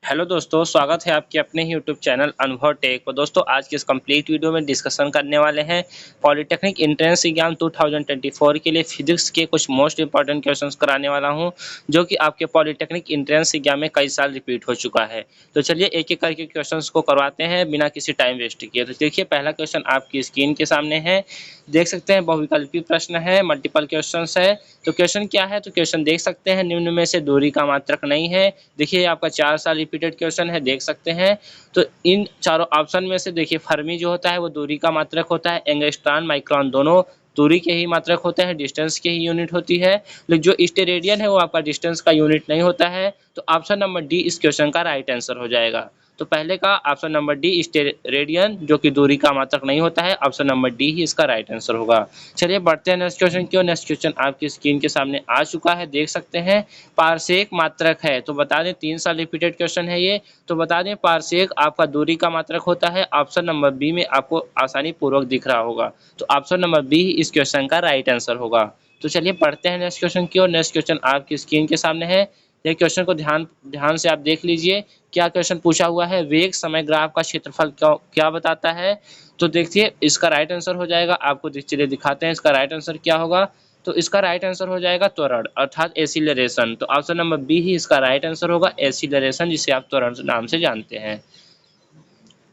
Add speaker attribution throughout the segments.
Speaker 1: Hello दोस्तों, स्वागत है आपके अपने ही यूट्यूब चैनल अनुभव टेक पर। दोस्तों, आज के इस कंप्लीट वीडियो में डिस्कशन करने वाले हैं पॉलिटेक्निक एंट्रेंस एग्जाम 2024 के लिए फिजिक्स के कुछ मोस्ट इंपॉर्टेंट क्वेश्चंस कराने वाला हूं, जो कि आपके पॉलिटेक्निक एंट्रेंस एग्जाम में कई साल रिपीट हो चुका है। तो चलिए एक एक करके क्वेश्चंस को करवाते हैं बिना किसी टाइम वेस्ट किए। तो देखिए, पहला क्वेश्चन आपकी स्क्रीन के सामने है, देख सकते हैं। बहुविकल्पी प्रश्न है, मल्टीपल क्वेश्चन है। तो क्वेश्चन क्या है, तो क्वेश्चन देख सकते हैं, निम्न में से दूरी का मात्रक नहीं है। देखिए, आपका 4 साल रिपीटेड क्वेश्चन है, देख सकते हैं। तो इन चारों ऑप्शन में से देखिए, फर्मी जो होता है वो दूरी का मात्रक होता है, एंगस्ट्रॉन माइक्रोन दोनों दूरी के ही मात्रक होते हैं, डिस्टेंस की ही यूनिट होती है। लेकिन जो स्टेरेडियन है वो आपका डिस्टेंस का यूनिट नहीं होता है। तो ऑप्शन नंबर डी इस क्वेश्चन का राइट आंसर हो जाएगा। तो पहले का ऑप्शन नंबर डी स्टेरेडियन, जो कि दूरी का मात्रक नहीं होता है, ऑप्शन नंबर डी ही इसका राइट आंसर होगा। चलिए बढ़ते हैं नेक्स्ट क्वेश्चन की ओर। नेक्स्ट क्वेश्चन आपकी स्क्रीन के सामने आ चुका है, देख सकते हैं। पारसेक मात्रक है, तो बता दें 3 साल रिपीटेड क्वेश्चन है ये। तो बता दें पारसेक आपका दूरी का मात्रक होता है। ऑप्शन नंबर बी में आपको आसानी पूर्वक दिख रहा होगा। तो ऑप्शन नंबर बी ही इस क्वेश्चन का राइट आंसर होगा। तो चलिए पढ़ते हैं नेक्स्ट क्वेश्चन की ओर। नेक्स्ट क्वेश्चन आपकी स्क्रीन के सामने है। ये क्वेश्चन को ध्यान ध्यान से आप देख लीजिए। क्या क्वेश्चन पूछा हुआ है, वेग समय ग्राफ का क्षेत्रफल क्या बताता है। तो देखिए, इसका राइट आंसर हो जाएगा, आपको चलिए दिखाते हैं इसका राइट आंसर क्या होगा। तो इसका राइट आंसर हो जाएगा त्वरण, अर्थात एसिलरेशन। तो ऑप्शन नंबर बी ही इसका राइट आंसर होगा, एसिलरेशन, जिसे आप त्वरण नाम से जानते हैं।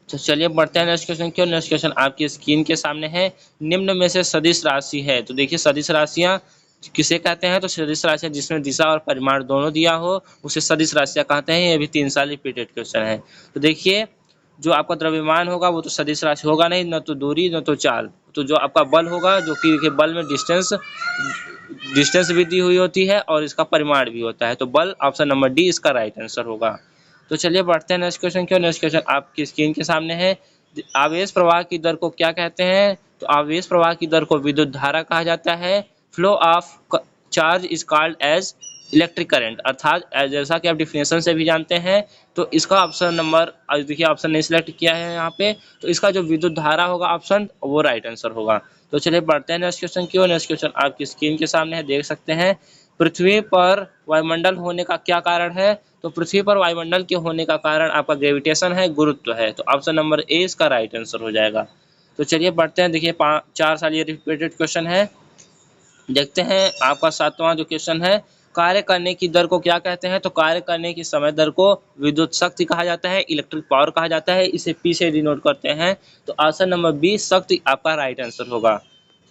Speaker 1: तो चलिए बढ़ते हैं नेक्स्ट क्वेश्चन की ओर। नेक्स्ट क्वेश्चन आपकी स्क्रीन के सामने है। निम्न में से सदिश राशि है, तो देखिए सदिश राशियां किसे कहते हैं, तो सदिश राशियां जिसमें दिशा और परिमाण दोनों दिया हो उसे सदिश राशियां कहते हैं। ये भी 3 साल रिपीटेड क्वेश्चन है। तो देखिए, जो आपका द्रव्यमान होगा वो तो सदिश राशि होगा नहीं, न तो दूरी न तो चाल। तो जो आपका बल होगा, जो कि देखिए बल में डिस्टेंस डिस्टेंस भी दी हुई होती है और इसका परिमाण भी होता है। तो बल, ऑप्शन नंबर डी इसका राइट आंसर होगा। तो चलिए बढ़ते हैं नेक्स्ट क्वेश्चन की ओर। नेक्स्ट क्वेश्चन आपकी स्क्रीन के सामने है। आवेश प्रवाह की दर को क्या कहते हैं, तो आवेश प्रवाह की दर को विद्युत धारा कहा जाता है। Flow of charge is called as electric current, अर्थात जैसा कि आप डिफिनेशन से भी जानते हैं। तो इसका ऑप्शन नंबर देखिए, ऑप्शन नहीं सिलेक्ट किया है यहाँ पे। तो इसका जो विद्युत धारा होगा ऑप्शन, वो राइट आंसर होगा। तो चलिए बढ़ते हैं नेक्स्ट क्वेश्चन की ओर। नेक्स्ट क्वेश्चन आपकी स्क्रीन के सामने है, देख सकते हैं। पृथ्वी पर वायुमंडल होने का क्या कारण है, तो पृथ्वी पर वायुमंडल के होने का कारण आपका ग्रेविटेशन है, गुरुत्व है। तो ऑप्शन नंबर ए इसका राइट आंसर हो जाएगा। तो चलिए बढ़ते हैं। देखिए 4 साल ये रिपीटेड क्वेश्चन है। देखते हैं आपका 7वां जो क्वेश्चन है। कार्य करने की दर को क्या कहते हैं, तो कार्य करने की समय दर को विद्युत शक्ति कहा जाता है, इलेक्ट्रिक पावर कहा जाता है। इसे पी से डिनोट करते हैं। तो ऑप्शन नंबर बी शक्ति आपका राइट आंसर होगा।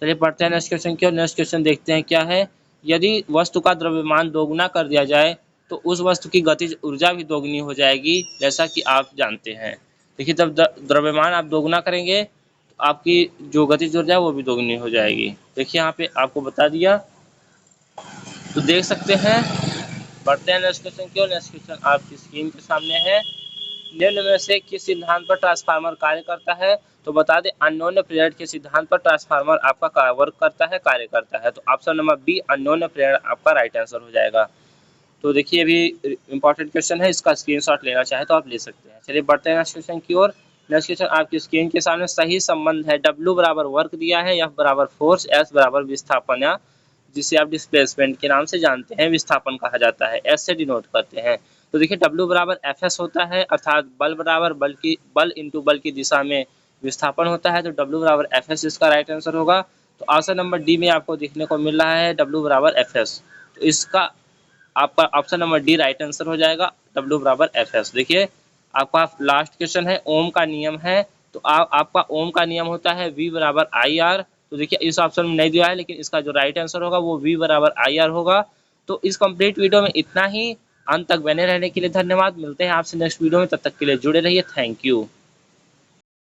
Speaker 1: चलिए पढ़ते हैं नेक्स्ट क्वेश्चन की और। नेक्स्ट क्वेश्चन देखते हैं क्या है। यदि वस्तु का द्रव्यमान दोगुना कर दिया जाए तो उस वस्तु की गतिज ऊर्जा भी दोगुनी हो जाएगी, जैसा कि आप जानते हैं। देखिए, जब द्रव्यमान आप दोगुना करेंगे तो आपकी जो गतिज ऊर्जा है वो भी दोगुनी हो जाएगी। देखिए यहाँ पे आपको बता दिया, तो देख सकते हैं। बढ़ते हैं नेक्स्ट क्वेश्चन की ओर। नेक्स्ट क्वेश्चन आपकी स्क्रीन के सामने है। निम्न में से किस सिद्धांत पर ट्रांसफार्मर कार्य करता है, तो बता दें अननोन पीरियड के सिद्धांत पर ट्रांसफार्मर आपका वर्क करता है, कार्य करता है। तो option number B unknown period आपका राइट आंसर हो जाएगा। तो देखिए, अभी इंपॉर्टेंट क्वेश्चन है, इसका स्क्रीनशॉट लेना चाहे तो आप ले सकते हैं। चलिए बढ़ते हैं नेक्स्ट क्वेश्चन की ओर। नेक्स्ट क्वेश्चन आपकी स्क्रीन के सामने सही संबंध है। W बराबर वर्क दिया है, F बराबर फोर्स, S बराबर विस्थापन, या जिसे आप डिस्प्लेसमेंट के नाम से जानते हैं, विस्थापन कहा जाता है, S से डिनोट करते हैं। तो देखिए W बराबर Fs होता है, अर्थात बल बराबर बल इंटू बल की दिशा में विस्थापन होता है। तो W बराबर Fs इसका राइट आंसर होगा। तो ऑप्शन नंबर डी में आपको देखने को मिल रहा है W बराबर Fs। तो इसका आपका option number D right answer हो जाएगा, W बराबर Fs। देखिए, आपका लास्ट क्वेश्चन है, ओम का नियम है। तो आपका ओम का नियम होता है V बराबर IR। तो देखिए, इस ऑप्शन में नहीं दिया है, लेकिन इसका जो राइट आंसर होगा वो V बराबर IR होगा। तो इस कंप्लीट वीडियो में इतना ही। अंत तक बने रहने के लिए धन्यवाद। मिलते हैं आपसे नेक्स्ट वीडियो में, तब तक के लिए जुड़े रहिए। Thank you.